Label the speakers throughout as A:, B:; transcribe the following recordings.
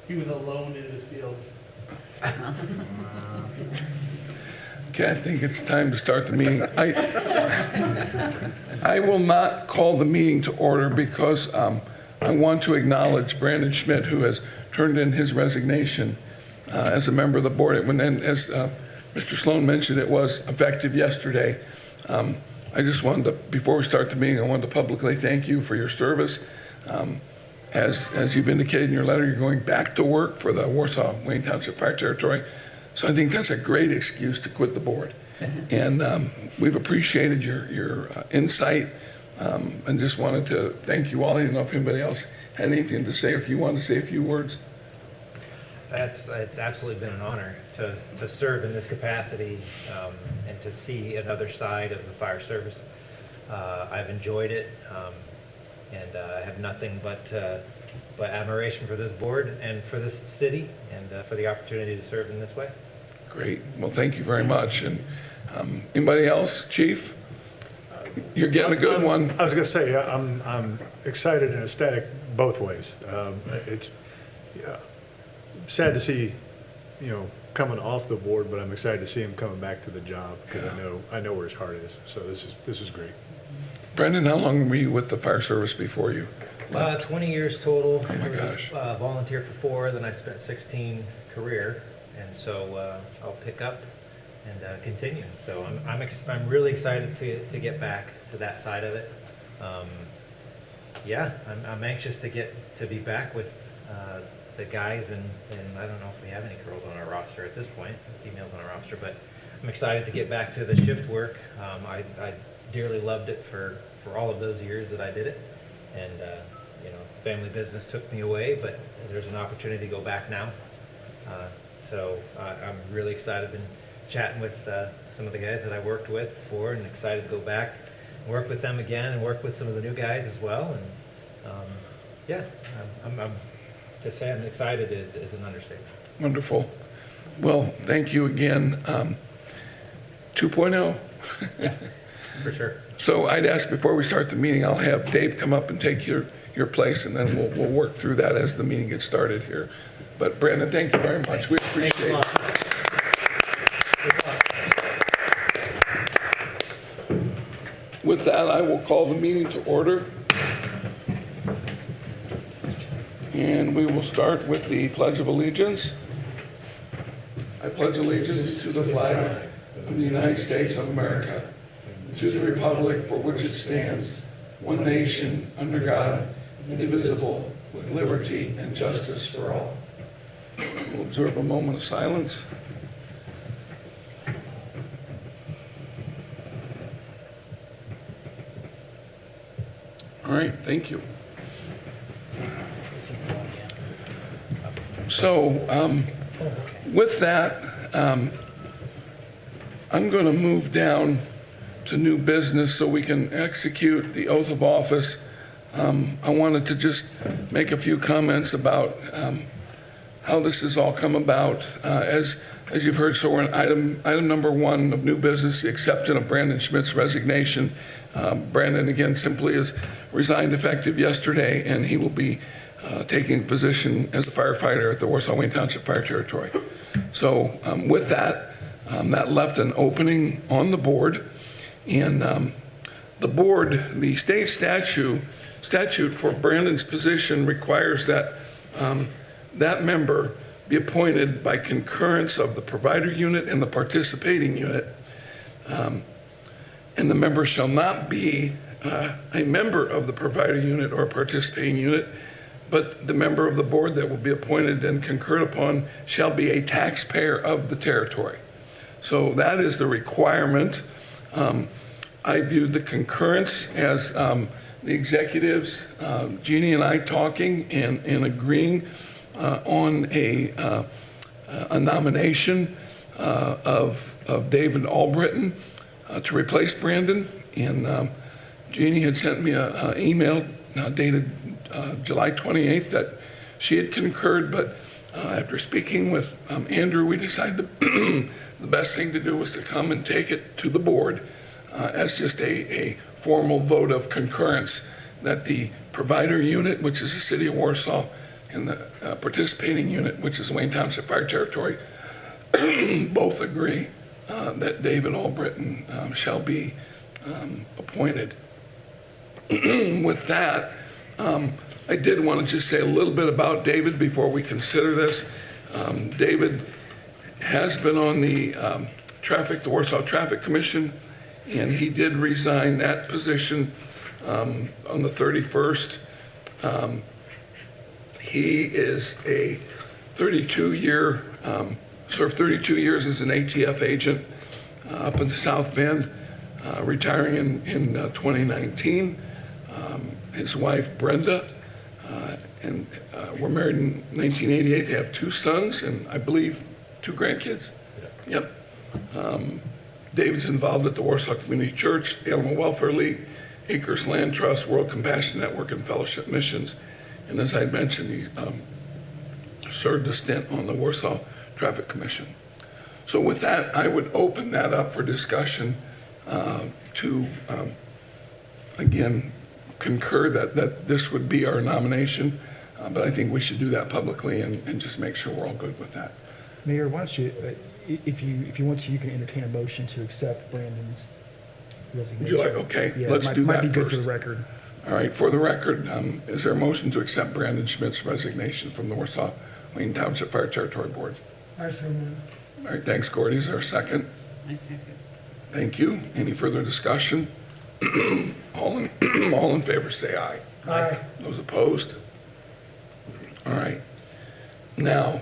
A: He was alone in his field.
B: Okay, I think it's time to start the meeting. I will not call the meeting to order because I want to acknowledge Brandon Schmidt, who has turned in his resignation as a member of the board. And as Mr. Sloan mentioned, it was effective yesterday. I just wanted to, before we start the meeting, I wanted to publicly thank you for your service. As you've indicated in your letter, you're going back to work for the Warsaw-Wayne Township Fire Territory. So I think that's a great excuse to quit the board. And we've appreciated your insight and just wanted to thank you all. I didn't know if anybody else had anything to say, or if you wanted to say a few words.
C: It's absolutely been an honor to serve in this capacity and to see another side of the fire service. I've enjoyed it, and I have nothing but admiration for this board and for this city and for the opportunity to serve in this way.
B: Great. Well, thank you very much. And anybody else, Chief? You're getting a good one.
D: I was going to say, I'm excited and ecstatic both ways. It's sad to see, coming off the board, but I'm excited to see him coming back to the job because I know where his heart is. So this is great.
B: Brendan, how long were you with the fire service before you left?
C: 20 years total.
B: Oh my
C: I was
B: gosh.
C: a volunteer for 4, then I spent 16 career, and so I'll pick up and continue. So I'm really excited to get back to that side of it. I'm anxious to be back with the guys, and I don't know if we have any girls on our roster at this point, females on our roster, but I'm excited to get back to the shift work. I dearly loved it for all of those years that I did it, and family business took me away, but there's an opportunity to go back now. So I'm really excited. Been chatting with some of the guys that I worked with before, and excited to go back and work with them again, and work with some of the new guys as well. And I'm to say I'm excited is an understatement.
B: Wonderful. Well, thank you again. 2.0.
C: Yeah, for sure.
B: So I'd ask before we start the meeting, I'll have Dave come up and take your place, and then we'll work through that as the meeting gets started here. But Brandon, thank you very much. We appreciate it. With that, I will call the meeting to order. And we will start with the Pledge of Allegiance. I pledge allegiance to the flag of the United States of America, to the republic for which it stands, one nation, under God, indivisible, with liberty and justice for all. We'll observe a moment of silence. All right, thank you. So with that, I'm going to move down to new business so we can execute the oath of office. I wanted to just make a few comments about how this has all come about. As you've heard, so we're on item number 1 of new business, the acceptance of Brandon Schmidt's resignation. Brandon, again, simply is resigned effective yesterday, and he will be taking a position as a firefighter at the Warsaw-Wayne Township Fire Territory. So with that, that left an opening on the board, and the board, the state statute for Brandon's position requires that that member be appointed by concurrence of the provider unit and the participating unit. And the member shall not be a member of the provider unit or participating unit, but the member of the board that will be appointed and concurred upon shall be a taxpayer of the territory. So that is the requirement. I viewed the concurrence as the executives, Jeannie and I talking and agreeing on a nomination of David Albritton to replace Brandon. And Jeannie had sent me an email dated July 28th that she had concurred, but after speaking with Andrew, we decided the best thing to do was to come and take it to the board as just a formal vote of concurrence that the provider unit, which is the city of Warsaw, in the participating unit, which is Wayne Township Fire Territory, both agree that David Albritton shall be appointed. With that, I did want to just say a little bit about David before we consider this. David has been on the Warsaw Traffic Commission, and he did resign that position on the 31st. He is a 32-year, served 32 years as an ATF agent up in the South Bend, retiring in 2019. His wife, Brenda, and were married in 1988. They have 2 sons and I believe 2 grandkids. Yep. David's involved at the Warsaw Community Church, Animal Welfare League, Acres Land Trust, World Compassion Network, and Fellowship Missions. And as I mentioned, he served a stint on the Warsaw Traffic Commission. So with that, I would open that up for discussion to, again, concur that this would be our nomination, but I think we should do that publicly and just make sure we're all good with that.
A: Mayor, why don't you, if you want to, you can entertain a motion to accept Brandon's resignation.
B: Would you like, okay,
A: Yeah,
B: let's do
A: might
B: that
A: be good
B: first.
A: for the record.
B: All right, for the record, is there a motion to accept Brandon Schmidt's resignation from the Warsaw-Wayne Township Fire Territory Board?
A: I so move.
B: All right, thanks, Gordy. Is there a second?
E: I second.
B: Thank you. Any further discussion? all in favor, say aye.
A: Aye.
B: Those opposed? All right. Now,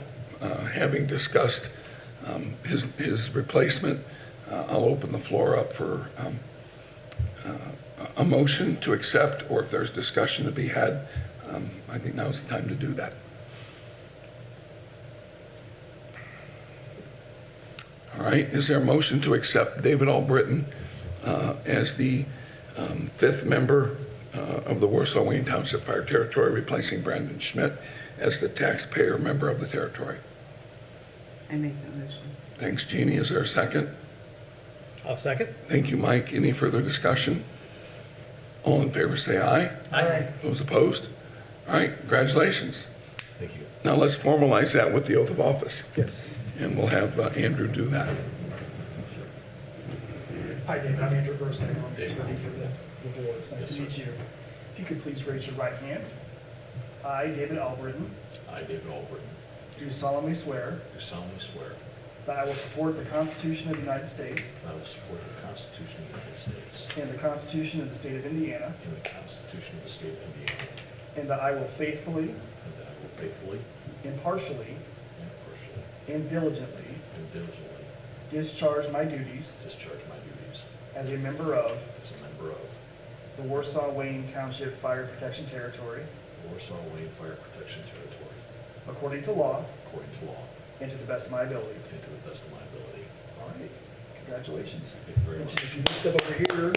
B: having discussed his replacement, I'll open the floor up for a motion to accept, or if there's discussion to be had, I think now's the time to do that. All right, is there a motion to accept David Albritton as the 5th member of the Warsaw-Wayne Township Fire Territory, replacing Brandon Schmidt as the taxpayer member of the territory?
E: I make that motion.
B: Thanks, Jeannie. Is there a second?
C: I'll second.
B: Thank you, Mike. Any further discussion? All in favor, say aye.
C: Aye.
B: Those opposed? All right, congratulations.
C: Thank you.
B: Now let's formalize that with the oath of office,
A: Yes.
B: and we'll have Andrew do that.
F: Hi, David. I'm Andrew Burson. I'm just ready for the board. It's nice to meet you. If you could please raise your right hand. I, David Albritton,
G: I, David Albritton,
F: do solemnly swear
G: do solemnly swear
F: that I will support the Constitution of the United States
G: that I will support the Constitution of the United States
F: and the Constitution of the State of Indiana,
G: and the Constitution of the State of Indiana,
F: and that I will faithfully,
G: and that I will faithfully,
F: impartially,
G: impartially,
F: and diligently
G: and diligently
F: discharge my duties
G: discharge my duties
F: as a member of
G: as a member of
F: the Warsaw-Wayne Township Fire Protection Territory,
G: the Warsaw-Wayne Fire Protection Territory,
F: according to law
G: according to law
F: and to the best of my ability.
G: and to the best of my ability.
F: All right. Congratulations.
G: Thank you very much.
F: If you can step over here.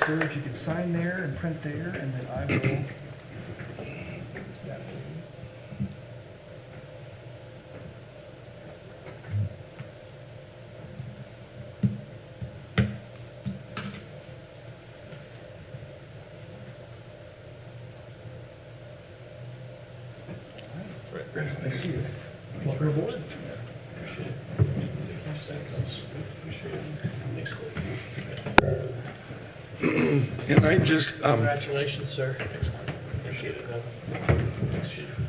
F: Sir, if you could sign there and print there, and then I will. Is that for you? Thank you. Welcome aboard.
G: Appreciate it. Thank you. Thanks. Appreciate it. Thanks, Corey.
B: And I just,
C: Congratulations, sir.
G: Thanks, Mark. Appreciate it. Thanks, Chief.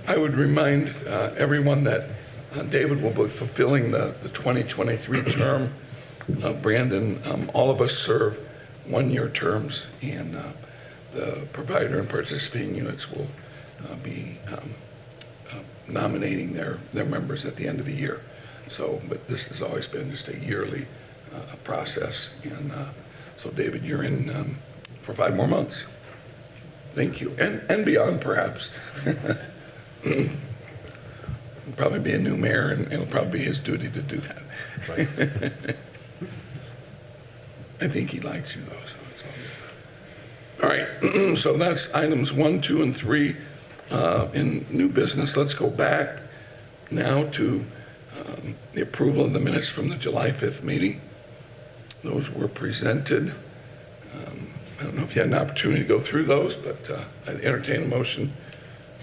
B: I would remind everyone that David will be fulfilling the 2023 term. Brandon, all of us serve one-year terms, and the provider and participating units will be nominating their members at the end of the year. So, but this has always been just a yearly process. And so, David, you're in for 5 more months. Thank you. And beyond, perhaps. He'll probably be a new mayor, and it'll probably be his duty to do that.
G: Right.
B: I think he likes you, though, so it's all good. All right, so that's items 1, 2, and 3 in new business. Let's go back now to the approval of the minutes from the July 5th meeting. Those were presented. I don't know if you had an opportunity to go through those, but I'd entertain a motion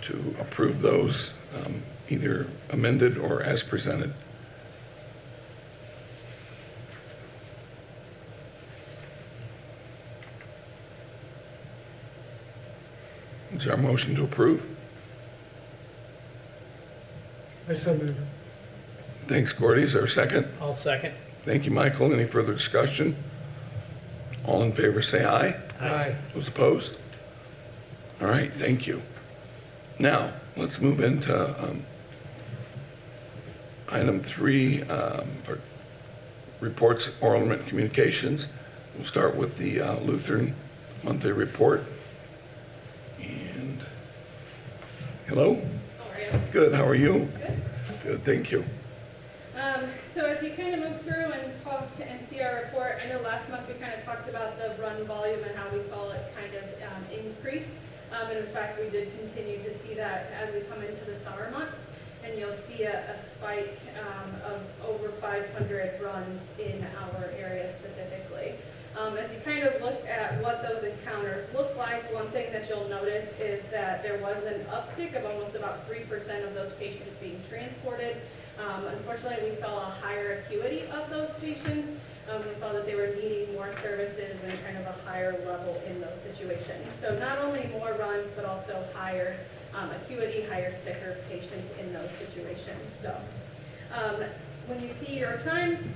B: to approve those, either amended or as presented. Is there a motion to approve?
A: I so move.
B: Thanks, Gordy. Is there a second?
C: I'll second.
B: Thank you, Michael. Any further discussion? All in favor, say aye.
A: Aye.
B: Those opposed? All right, thank you. Now, let's move into item 3, or reports, oral and written communications. We'll start with the Lutheran monthly report. And, hello?
H: How are you?
B: Good, how are you?
H: Good.
B: Good, thank you.
H: So as you kind of move through and talk and see our report, I know last month we kind of talked about the run volume and how we saw it kind of increase. And in fact, we did continue to see that as we come into the summer months. And you'll see a spike of over 500 runs in our area specifically. As you kind of look at what those encounters look like, one thing that you'll notice is that there was an uptick of almost about 3% of those patients being transported. Unfortunately, we saw a higher acuity of those patients. We saw that they were needing more services and kind of a higher level in those situations. So not only more runs, but also higher acuity, higher sicker patients in those situations. So when you see your times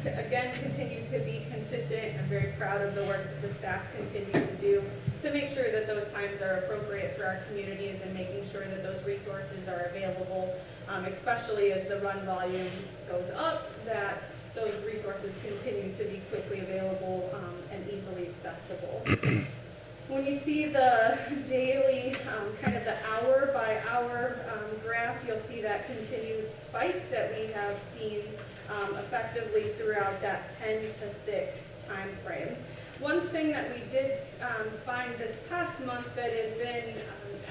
H: again continue to be consistent. I'm very proud of the work that the staff continue to do to make sure that those times are appropriate for our communities and making sure that those resources are available, especially as the run volume goes up, that those resources continue to be quickly available and easily accessible. When you see the daily, kind of the hour by hour graph, you'll see that continued spike that we have seen effectively throughout that 10 to 6 time frame. One thing that we did find this past month that has been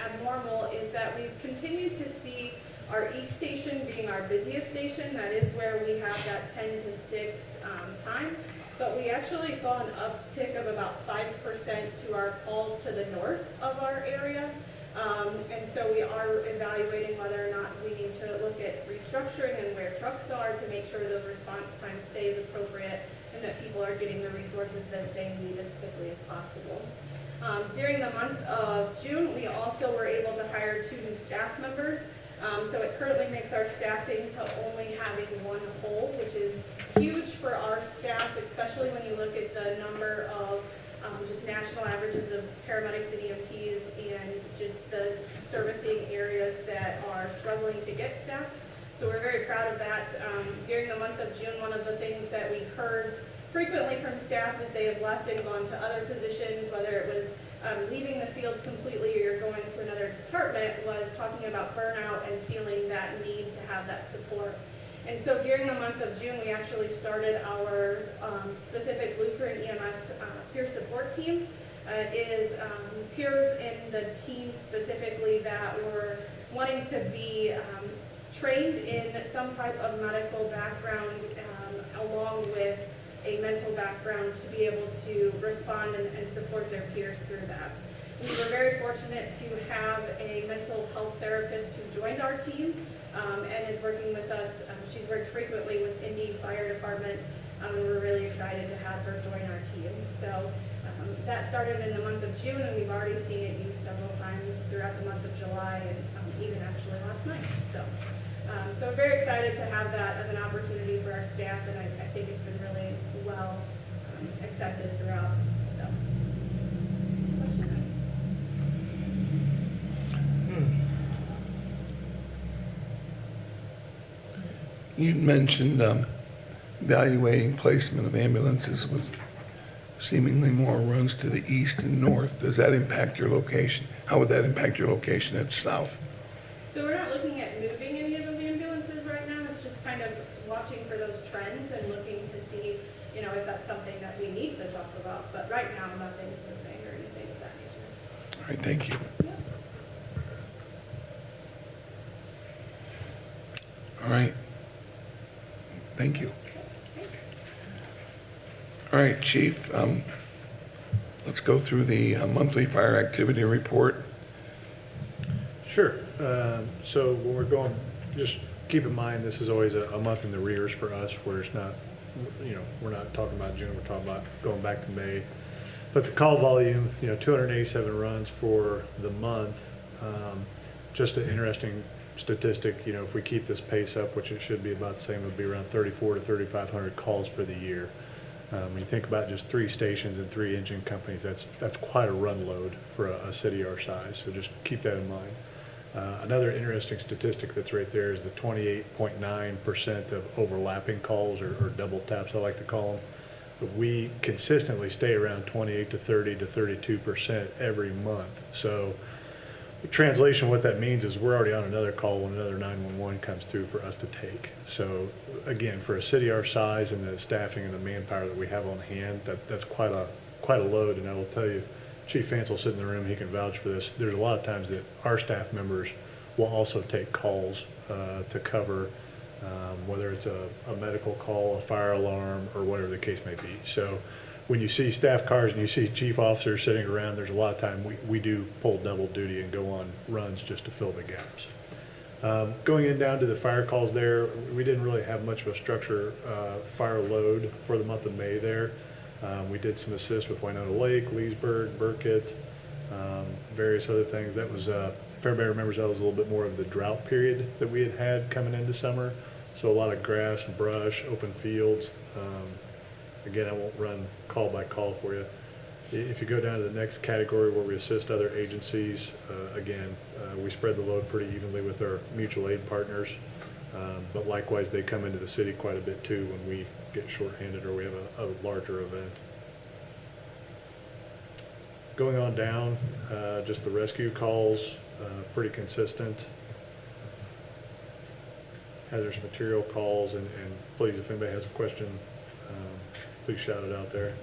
H: abnormal is that we've continued to see our east station being our busiest station. That is where we have that 10 to 6 time. But we actually saw an uptick of about 5% to our calls to the north of our area. And so we are evaluating whether or not we need to look at restructuring and where trucks are to make sure those response times stays appropriate and that people are getting the resources that they need as quickly as possible. During the month of June, we also were able to hire 2 new staff members. So it currently makes our staffing to only having 1 hole, which is huge for our staff, especially when you look at the number of just national averages of paramedics and EMTs and just the servicing areas that are struggling to get staff. So we're very proud of that. During the month of June, one of the things that we heard frequently from staff is they have left and gone to other positions, whether it was leaving the field completely or you're going to another department, was talking about burnout and feeling that need to have that support. And so during the month of June, we actually started our specific Lutheran EMS peer support team. It is peers in the team specifically that were wanting to be trained in some type of medical background along with a mental background to be able to respond and support their peers through that. We were very fortunate to have a mental health therapist who joined our team and is working with us. She's worked frequently with Indy Fire Department, and we're really excited to have her join our team. So that started in the month of June, and we've already seen it used several times throughout the month of July and even actually last night. So we're very excited to have that as an opportunity for our staff, and I think it's been really well accepted throughout. So, question?
B: You mentioned evaluating placement of ambulances with seemingly more runs to the east and north. Does that impact your location? How would that impact your location at south?
H: So we're not looking at moving any of those ambulances right now. It's just kind of watching for those trends and looking to see, if that's something that we need to talk about. But right now, nothing's moving or anything of that nature.
B: All right, thank you.
H: Yep.
B: All right. Thank you. All right, Chief, let's go through the monthly fire activity report.
D: Sure. So when we're going, just keep in mind, this is always a month in the rears for us, where it's not, we're not talking about June, we're talking about going back to May. But the call volume, 287 runs for the month. Just an interesting statistic, if we keep this pace up, which it should be about the same, it'll be around 3,400 to 3,500 calls for the year. When you think about just 3 stations and 3 engine companies, that's quite a run load for a city our size, so just keep that in mind. Another interesting statistic that's right there is the 28.9% of overlapping calls, or double taps, I like to call them. But we consistently stay around 28 to 30 to 32% every month. So the translation, what that means is we're already on another call when another 911 comes through for us to take. So again, for a city our size and the staffing and the manpower that we have on hand, that's quite a load. And I will tell you, Chief Fansel sitting in the room, he can vouch for this. There's a lot of times that our staff members will also take calls to cover, whether it's a medical call, a fire alarm, or whatever the case may be. So when you see staff cars and you see chief officers sitting around, there's a lot of time we do pull double duty and go on runs just to fill the gaps. Going in down to the fire calls there, we didn't really have much of a structure fire load for the month of May there. We did some assist with Winona Lake, Leesburg, Burkett, various other things. That was, if everybody remembers, that was a little bit more of the drought period that we had coming into summer. So a lot of grass and brush, open fields. Again, I won't run call by call for you. If you go down to the next category where we assist other agencies, again, we spread the load pretty evenly with our mutual aid partners. But likewise, they come into the city quite a bit too when we get shorthanded or we have a larger event. Going on down, just the rescue calls, pretty consistent. Hazardous material calls, and please, if anybody has a question, please shout it out there.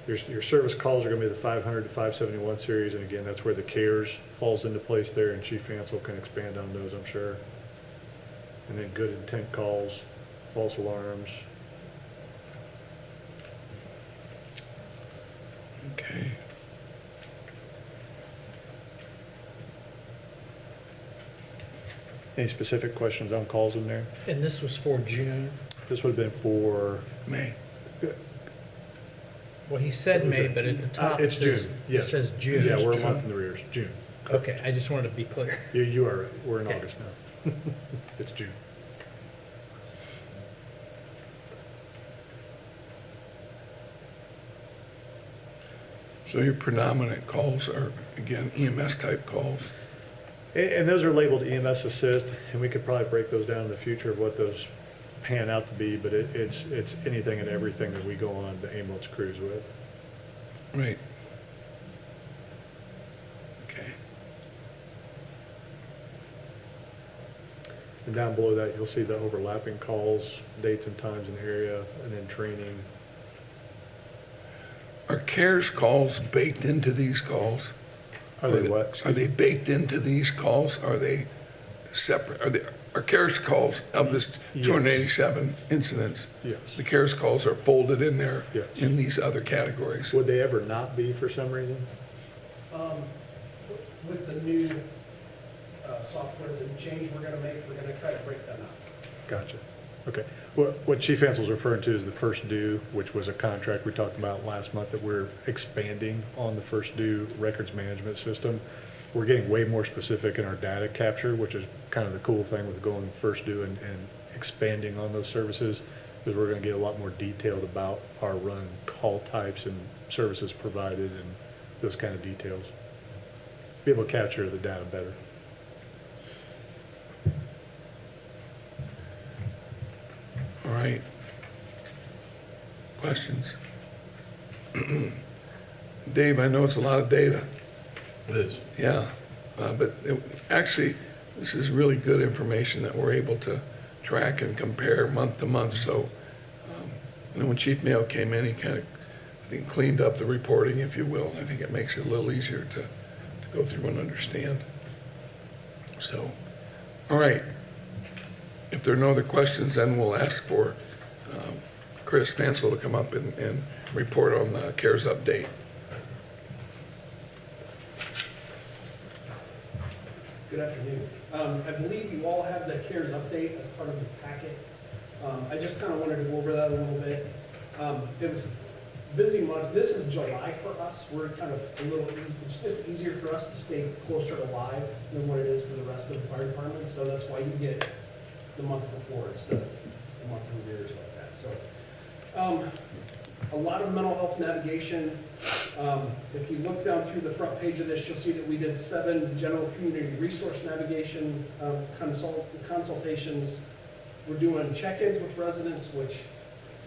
D: Your service calls are going to be the 500 to 571 series, and again, that's where the CARES falls into place there, and Chief Ansel can expand on those, I'm sure. And then good intent calls, false alarms.
B: Okay.
D: Any specific questions on calls in there?
A: And this was for June?
D: This would have been for,
B: May.
A: Well, he said May, but at the top it
D: it's June,
A: says,
D: yeah.
A: it says June.
D: Yeah, we're a month in the rears, June.
A: Okay, I just wanted to be clear.
D: You are right, we're in
A: Okay.
D: August now. It's June.
B: So your predominant calls are, again, EMS type calls.
D: And those are labeled EMS assist, and we could probably break those down in the future of what those pan out to be, but it's anything and everything that we go on the ambulance crews with.
B: Right. Okay.
D: And down below that, you'll see the overlapping calls, dates and times and area, and then training.
B: Are CARES calls baked into these calls?
D: Are they what?
B: Are they baked into these calls? Are they separate? Are CARES calls of this
D: Yes.
B: 287 incidents?
D: Yes.
B: The CARES calls are folded in there
D: Yes.
B: in these other categories?
D: Would they ever not be for some reason?
F: With the new software, the change we're gonna make, we're gonna try to break them out.
D: Gotcha. Okay. What Chief Ansel's referring to is the first due, which was a contract we talked about last month that we're expanding on the first due records management system. We're getting way more specific in our data capture, which is kind of the cool thing with going first due and expanding on those services, because we're going to get a lot more detailed about our run call types and services provided and those kind of details. Be able to capture the data better.
B: All right. Questions? Dave, I know it's a lot of data.
G: It is.
B: Yeah, but actually, this is really good information that we're able to track and compare month to month. So, you know, when Chief Mayo came in, he kind of, I think, cleaned up the reporting, if you will. I think it makes it a little easier to go through and understand. So, all right. If there are no other questions, then we'll ask for Chris Fansel to come up and report on the CARES update.
I: Good afternoon. I believe you all have the CARES update as part of the packet. I just kind of wanted to go over that a little bit. It was a busy month. This is July for us. We're kind of a little easy, it's just easier for us to stay closer to live than what it is for the rest of the fire department. So that's why you get the month before instead of the month in arrears like that. So a lot of mental health navigation. If you look down through the front page of this, you'll see that we did 7 general community resource navigation consultations. We're doing check-ins with residents, which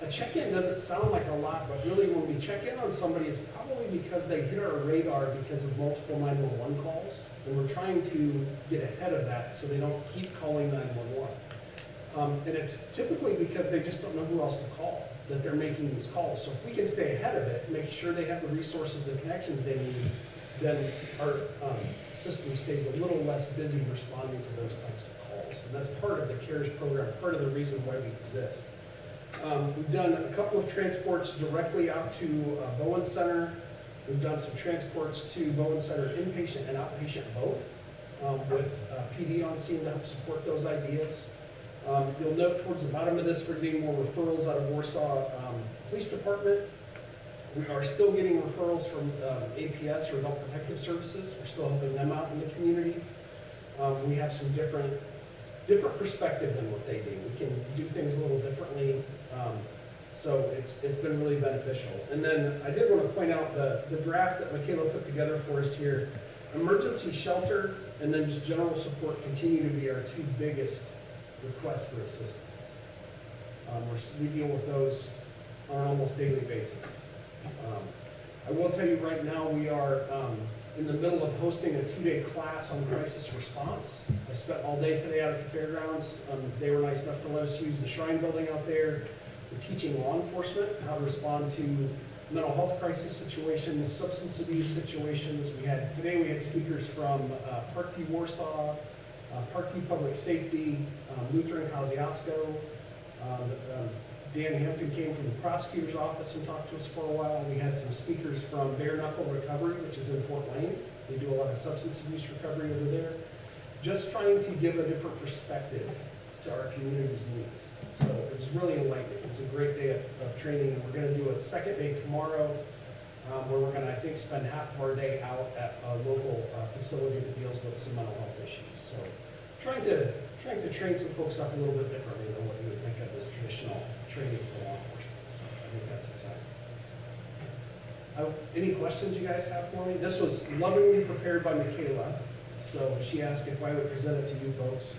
I: a check-in doesn't sound like a lot, but really when we check in on somebody, it's probably because they hit our radar because of multiple 911 calls. And we're trying to get ahead of that so they don't keep calling 911. And it's typically because they just don't know who else to call, that they're making these calls. So if we can stay ahead of it, make sure they have the resources, the connections they need, then our system stays a little less busy responding to those types of calls. And that's part of the CARES program, part of the reason why we exist. We've done a couple of transports directly out to Bowen Center. We've done some transports to Bowen Center inpatient and outpatient both, with PD on scene to help support those ideas. You'll note towards the bottom of this, we're getting more referrals out of Warsaw Police Department. We are still getting referrals from APS, or Adult Protective Services. We're still helping them out in the community. We have some different perspective than what they do. We can do things a little differently. So it's been really beneficial. And then I did want to point out the graph that Michaela put together for us here. Emergency shelter and then just general support continue to be our 2 biggest requests for assistance. We deal with those on an almost daily basis. I will tell you right now, we are in the middle of hosting a 2-day class on crisis response. I spent all day today out at the fairgrounds. They were nice enough to let us use the Shrine building out there. We're teaching law enforcement how to respond to mental health crisis situations, substance abuse situations. Today we had speakers from Parkview Warsaw, Parkview Public Safety, Lutheran Kosciuszko. Dan Hampton came from the prosecutor's office and talked to us for a while. We had some speakers from Bare Knuckle Recovery, which is in Fort Wayne. They do a lot of substance abuse recovery over there. Just trying to give a different perspective to our community's needs. So it was really enlightening. It was a great day of training, and we're going to do a second day tomorrow, where we're going to, I think, spend half of our day out at a local facility that deals with some mental health issues. So trying to train some folks up a little bit differently than what you would think of as traditional training for law enforcement. So I think that's exciting. Any questions you guys have for me? This was lovingly prepared by Michaela, so she asked if I would present it to you folks.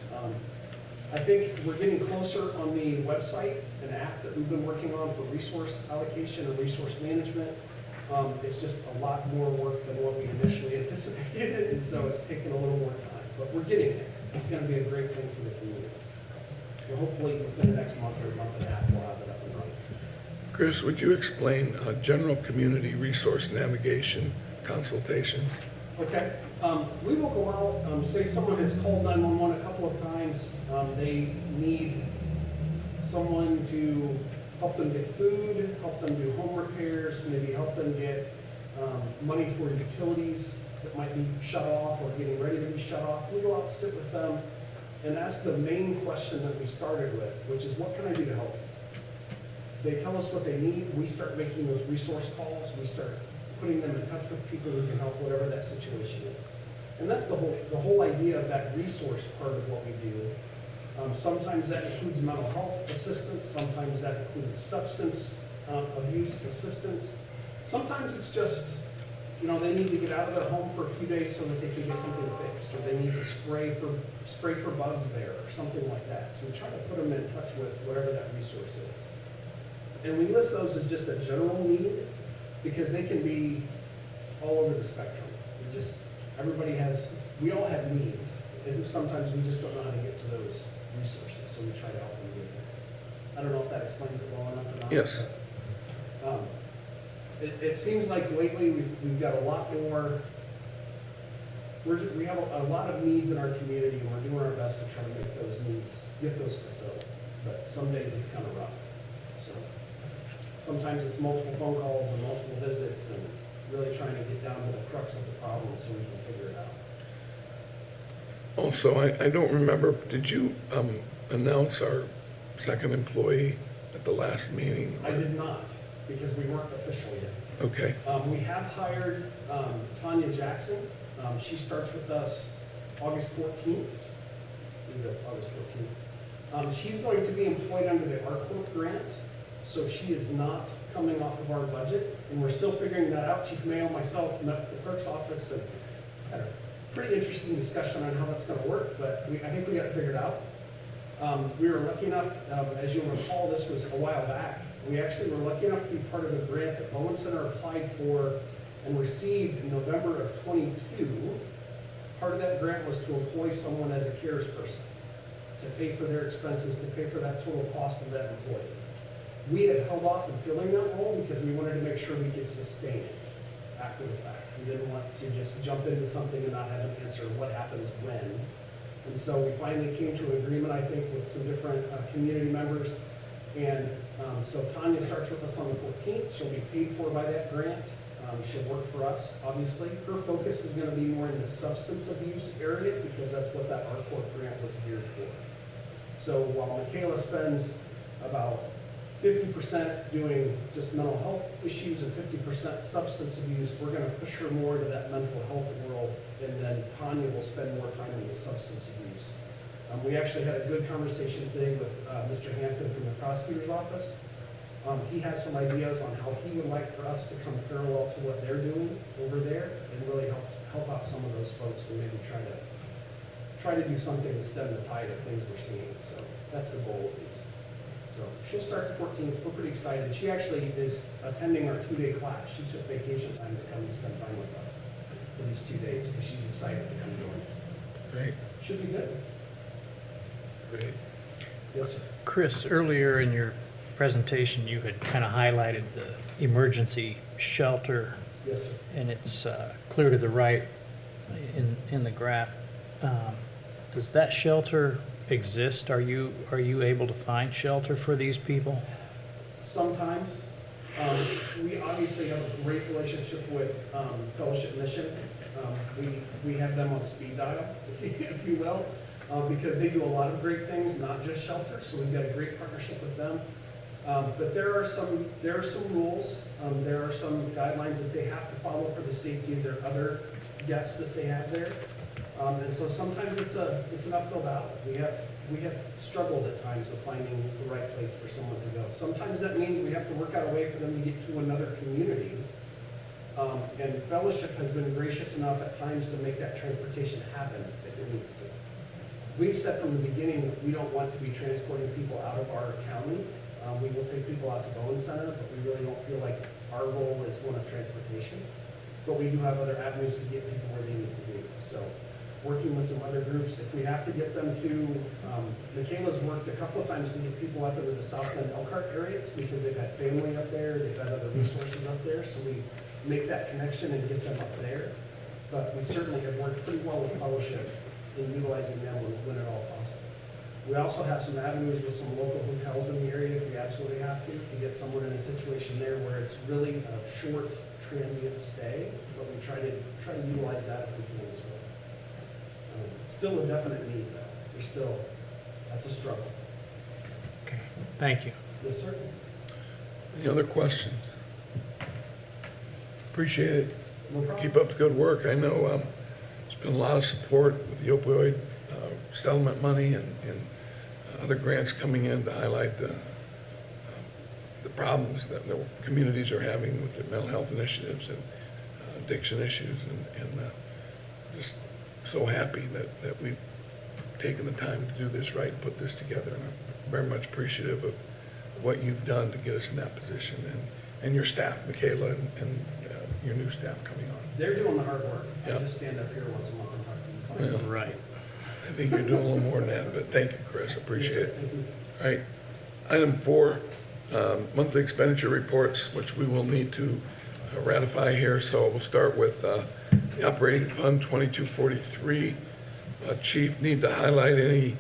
I: I think we're getting closer on the website, an app that we've been working on for resource allocation and resource management. It's just a lot more work than what we initially anticipated, and so it's taking a little more time, but we're getting there. It's going to be a great thing for the community. So hopefully within the next month or month and a half, we'll have it up and running.
B: Chris, would you explain general community resource navigation consultations?
I: Okay. We will go out, say someone has called 911 a couple of times. They need someone to help them get food, help them do home repairs, maybe help them get money for utilities that might be shut off or getting ready to be shut off. We go out and sit with them and ask the main question that we started with, which is, what can I do to help you? They tell us what they need. We start making those resource calls. We start putting them in touch with people who can help whatever that situation is. And that's the whole idea of that resource part of what we do. Sometimes that includes mental health assistance. Sometimes that includes substance abuse assistance. Sometimes it's just, they need to get out of their home for a few days so that they can get something fixed, or they need to spray for bugs there, or something like that. So we try to put them in touch with whatever that resource is. And we list those as just a general need, because they can be all over the spectrum. We all have needs, and sometimes we just don't know how to get to those resources, so we try to help them get there. I don't know if that explains it well enough or not.
B: Yes.
I: But, it seems like lately we've got a lot more, we have a lot of needs in our community, and we're doing our best to try to make those needs, get those fulfilled. But some days it's kind of rough. So sometimes it's multiple phone calls and multiple visits, and really trying to get down to the crux of the problem so we can figure it out.
B: Also, I don't remember, did you announce our second employee at the last meeting?
I: I did not, because we weren't official yet.
B: Okay,
I: We have hired Tanya Jackson. She starts with us August 14th. I believe that's August 14th. She's going to be employed under the ARCORP grant, so she is not coming off of our budget, and we're still figuring that out. Chief Mayo, myself, met with the clerk's office and had a pretty interesting discussion on how that's gonna work, but I think we got it figured out. We were lucky enough, as you'll recall, this was a while back. We actually were lucky enough to be part of a grant that Bowen Center applied for and received in November of '22. Part of that grant was to employ someone as a cares person, to pay for their expenses, to pay for that total cost of that employee. We had held off in filling that role because we wanted to make sure we could sustain it after the fact. We didn't want to just jump into something and not have an answer what happens when. And so we finally came to an agreement, I think, with some different community members. And so Tanya starts with us on the 14th. She'll be paid for by that grant. She'll work for us, obviously. Her focus is going to be more in the substance abuse area because that's what that ARCORP grant was geared for. So while Michaela spends about 50% doing just mental health issues and 50% substance abuse, we're going to push her more to that mental health world, and then Tanya will spend more time in the substance abuse. We actually had a good conversation today with Mr. Hampton from the prosecutor's office. He has some ideas on how he would like for us to come parallel to what they're doing over there and really help out some of those folks and maybe try to do something to stem the tide of things we're seeing. So that's the goal of these. So she'll start the 14th. We're pretty excited. She actually is attending our 2-day class. She took vacation time to come and spend time with us for these 2 days because she's excited to come join us.
B: great,
I: Should be good.
B: great.
I: Yes, sir.
J: Chris, earlier in your presentation, you had kind of highlighted the emergency shelter,
I: Yes, sir.
J: and it's clear to the right in the graph. Does that shelter exist? Are you able to find shelter for these people?
I: Sometimes. We obviously have a great relationship with Fellowship Mission. We have them on speed dial, if you will, because they do a lot of great things, not just shelter. So we've got a great partnership with them. But there are some rules. There are some guidelines that they have to follow for the safety of their other guests that they have there. And so sometimes it's an uphill battle. We have struggled at times with finding the right place for someone to go. Sometimes that means we have to work out a way for them to get to another community. And Fellowship has been gracious enough at times to make that transportation happen if it needs to. We've said from the beginning that we don't want to be transporting people out of our county. We will take people out to Bowen Center, but we really don't feel like our role is one of transportation. But we do have other avenues to get people where they need to be. So working with some other groups, if we have to get them to, Michaela's worked a couple of times to get people up into the South Bend Elkhart areas because they've had family up there, they've had other resources up there, so we make that connection and get them up there. But we certainly have worked pretty well with Fellowship in utilizing them when at all possible. We also have some avenues with some local hotels in the area if we absolutely have to get someone in a situation there where it's really a short transient stay, but we try to utilize that if we can as well. Still a definite need though. That's a struggle.
J: Okay, thank you.
I: Yes, sir.
B: Any other questions? Appreciate it.
I: No problem.
B: Keep up the good work. I know there's been a lot of support with the opioid settlement money and other grants coming in to highlight the problems that the communities are having with the mental health initiatives and addiction issues, and just so happy that we've taken the time to do this right and put this together. And I'm very much appreciative of what you've done to get us in that position, and your staff, Michaela, and your new staff coming on.
I: They're doing the hard work. I
B: Yep.
I: just stand up here once a month and talk to you.
B: Yeah.
J: Right.
B: I think you're doing a little more than that, but thank you, Chris, I appreciate it.
I: Thank you.
B: All right, item 4, monthly expenditure reports, which we will need to ratify here. So we'll start with the operating fund 2243. Chief, need to highlight any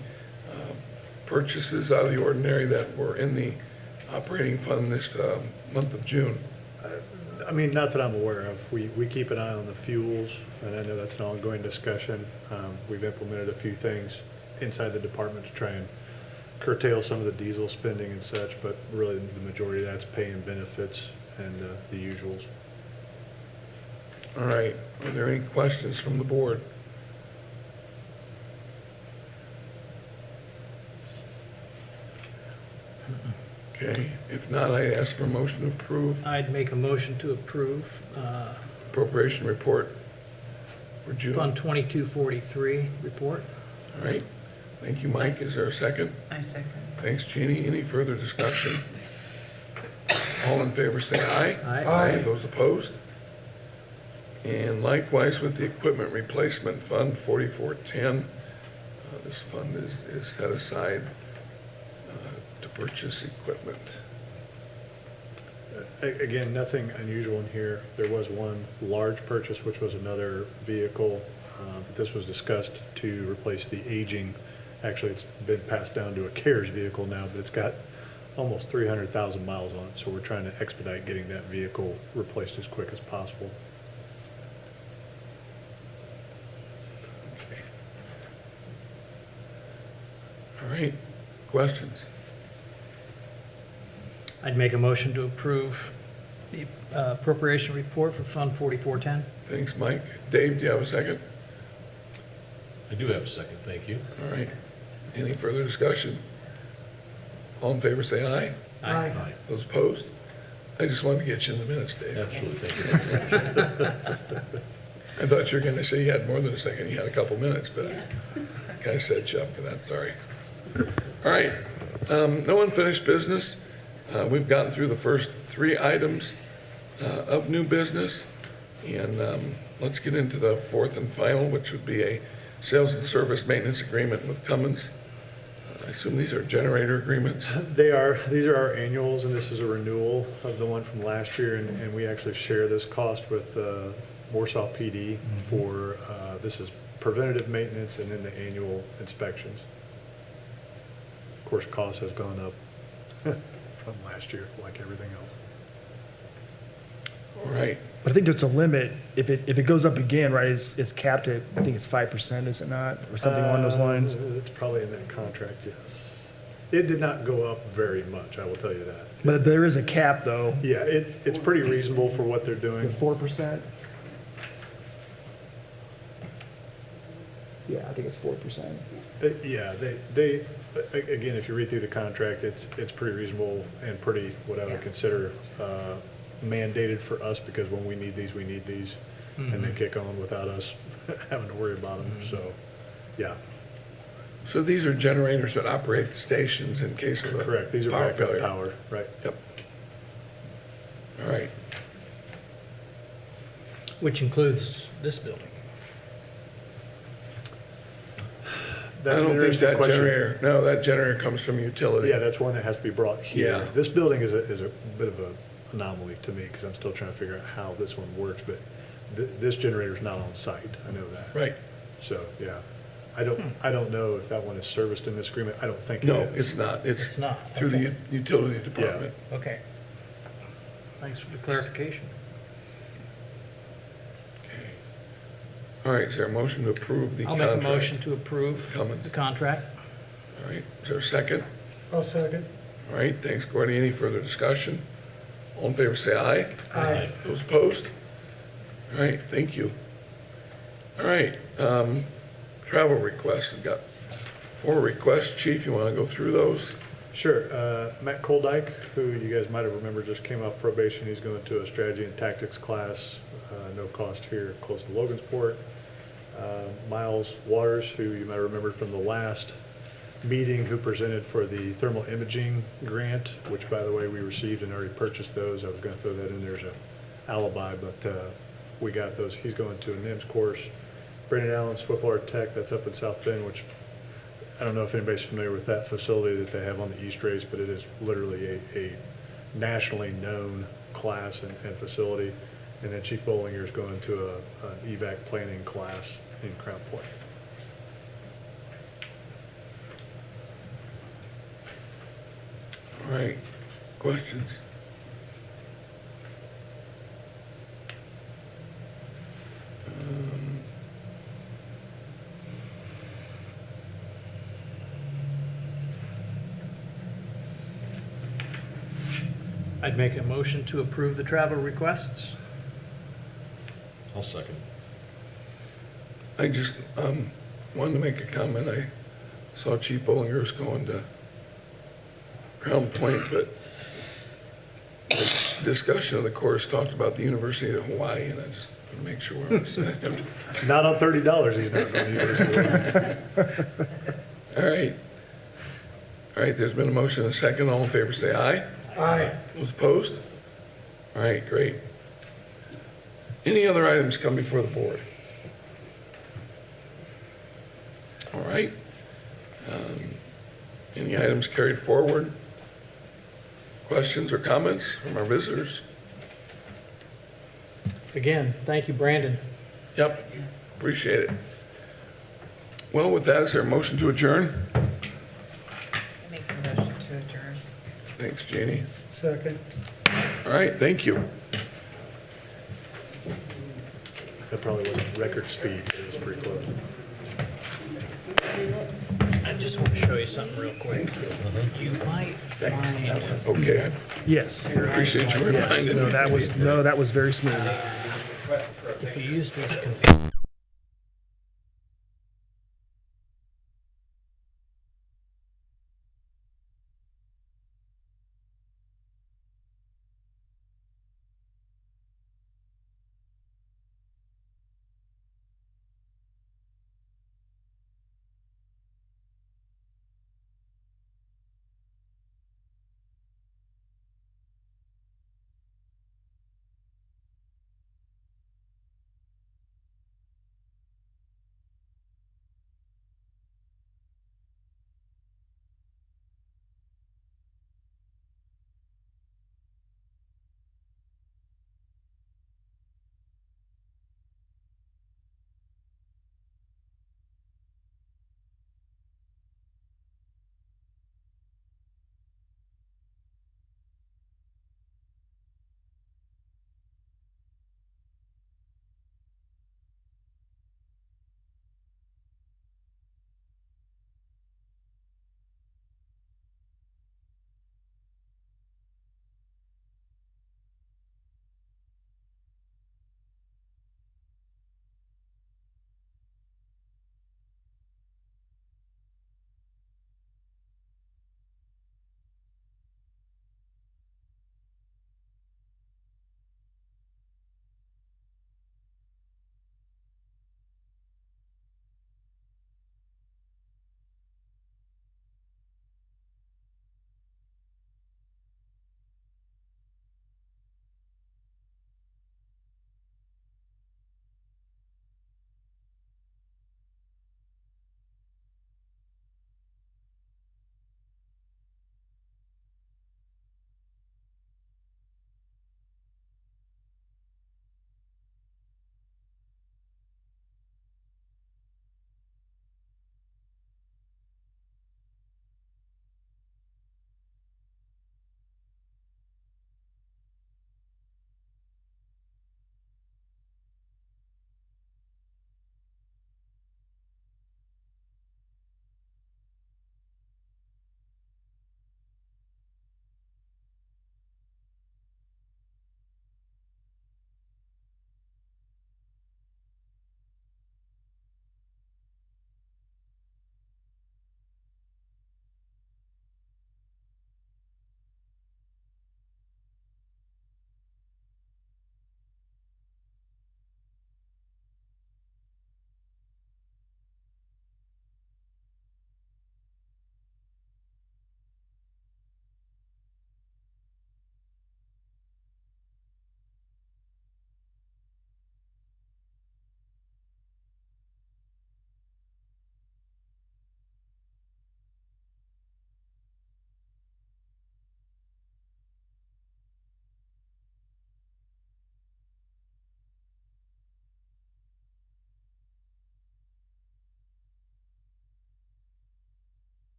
B: purchases out of the ordinary that were in the operating fund this month of June.
D: I mean, not that I'm aware of. We keep an eye on the fuels, and I know that's an ongoing discussion. We've implemented a few things inside the department to try and curtail some of the diesel spending and such, but really the majority of that's pay and benefits and the usuals.
B: All right, are there any questions from the board? Okay, if not, I ask for a motion to approve
J: I'd make a motion to approve
B: appropriation report for June.
J: Fund 2243 report.
B: All right, thank you, Mike. Is there a second?
E: I second.
B: Thanks, Jeannie. Any further discussion? All in favor, say aye.
J: Aye.
B: Those opposed? And likewise with the equipment replacement fund, 4410. This fund is set aside to purchase equipment.
D: Again, nothing unusual in here. There was one large purchase, which was another vehicle. But this was discussed to replace the aging, actually, it's been passed down to a CARES vehicle now, but it's got almost 300,000 miles on it. So we're trying to expedite getting that vehicle replaced as quick as possible.
B: Okay. All right, questions?
J: I'd make a motion to approve the appropriation report for Fund 4410.
B: Thanks, Mike. Dave, do you have a second?
G: I do have a second, thank you.
B: All right. Any further discussion? All in favor, say aye.
J: Aye.
B: Those opposed? I just wanted to get you in the minutes, Dave.
G: Absolutely, thank you.
B: I thought you were going to say you had more than a second. You had a couple minutes, but I kind of set you up for that, sorry. All right. No unfinished business. We've gotten through the first 3 items of new business. And let's get into the 4th and final, which would be a sales and service maintenance agreement with Cummins. I assume these are generator agreements?
D: They are. These are our annuals, and this is a renewal of the one from last year, and we actually share this cost with Warsaw PD for, this is preventative maintenance and then the annual inspections. Of course, cost has gone up from last year, like everything else.
B: All right.
A: But I think there's a limit. If it goes up again, right, it's capped at, I think it's 5%, is it not? Or something along those lines?
D: It's probably in that contract, yes. It did not go up very much, I will tell you that.
A: But there is a cap, though.
D: Yeah, it's pretty reasonable for what they're
A: The
D: doing.
A: 4%? Yeah, I think it's 4%.
D: Yeah, again, if you read through the contract, it's pretty reasonable and pretty, what I would consider mandated for us, because when we need these, and they kick on without us having to worry about them, so, yeah.
B: So these are generators that operate the stations in case of a
D: Correct, these are
B: power
D: backup
B: failure.
D: power, right.
B: Yep. All right.
J: Which includes this building.
B: I
D: That's an
B: don't think
D: interesting
B: that
D: question.
B: generator, no, that generator comes from utility.
D: Yeah, that's one that has to be brought here.
B: Yeah.
D: This building is a bit of an anomaly to me, because I'm still trying to figure out how this one works, but this generator's not on site, I know that.
B: Right.
D: So, yeah, I don't know if that one is serviced in this agreement, I don't think it
B: No,
D: is.
B: it's not.
J: It's not.
B: Through the
J: Okay.
B: utility department.
J: Okay. Thanks for the clarification.
B: Okay. All right, is there a motion to approve the
J: I'll
B: contract?
J: make a motion to approve
B: Cummins.
J: the contract.
B: All right, is there a second?
F: I'll second.
B: All right, thanks, Gordy. Any further discussion? All in favor, say aye.
J: Aye.
B: Those opposed? All right, thank you. All right, travel requests. We've got 4 requests. Chief, you want to go through those?
D: Sure, Matt Koldyke, who you guys might have remembered, just came off probation, he's going to a strategy and tactics class, no cost here, close to Logansport. Miles Waters, who you might remember from the last meeting, who presented for the thermal imaging grant, which, by the way, we received and already purchased those. I was going to throw that in there as an alibi, but we got those. He's going to a NIMS course. Brandon Allen, Swiftwater Tech, that's up in South Bend, which I don't know if anybody's familiar with that facility that they have on the East Race, but it is literally a nationally known class and facility. And then Chief Bollinger is going to an evac planning class in Crown Point.
B: All right, questions?
J: I'd make a motion to approve the travel requests.
G: I'll second.
B: I just wanted to make a comment. I saw Chief Bollinger's going to Crown Point, but the discussion of the course talked about the University of Hawaii, and I just want to make sure what I'm saying.
D: Not on $30, he's not going to use it.
B: All right. All right, there's been a motion and a second. All in favor, say aye.
F: Aye.
B: Those opposed? All right, great. Any other items come before the board? All right. Any items carried forward? Questions or comments from our visitors?
J: Again, thank you, Brandon.
B: Yep, appreciate it. Well, with that, is there a motion to adjourn?
E: I make the motion to adjourn.
B: Thanks, Jeannie.
F: Second.
B: All right, thank you.
D: That probably wasn't record speed, it was pretty close.
J: I just want to show you something real quick. You might
B: Thanks.
J: find,
B: Okay,
A: Yes.
B: I appreciate you
A: Yes.
B: reminding me.
A: No, that was very smooth.
J: if you use this computer.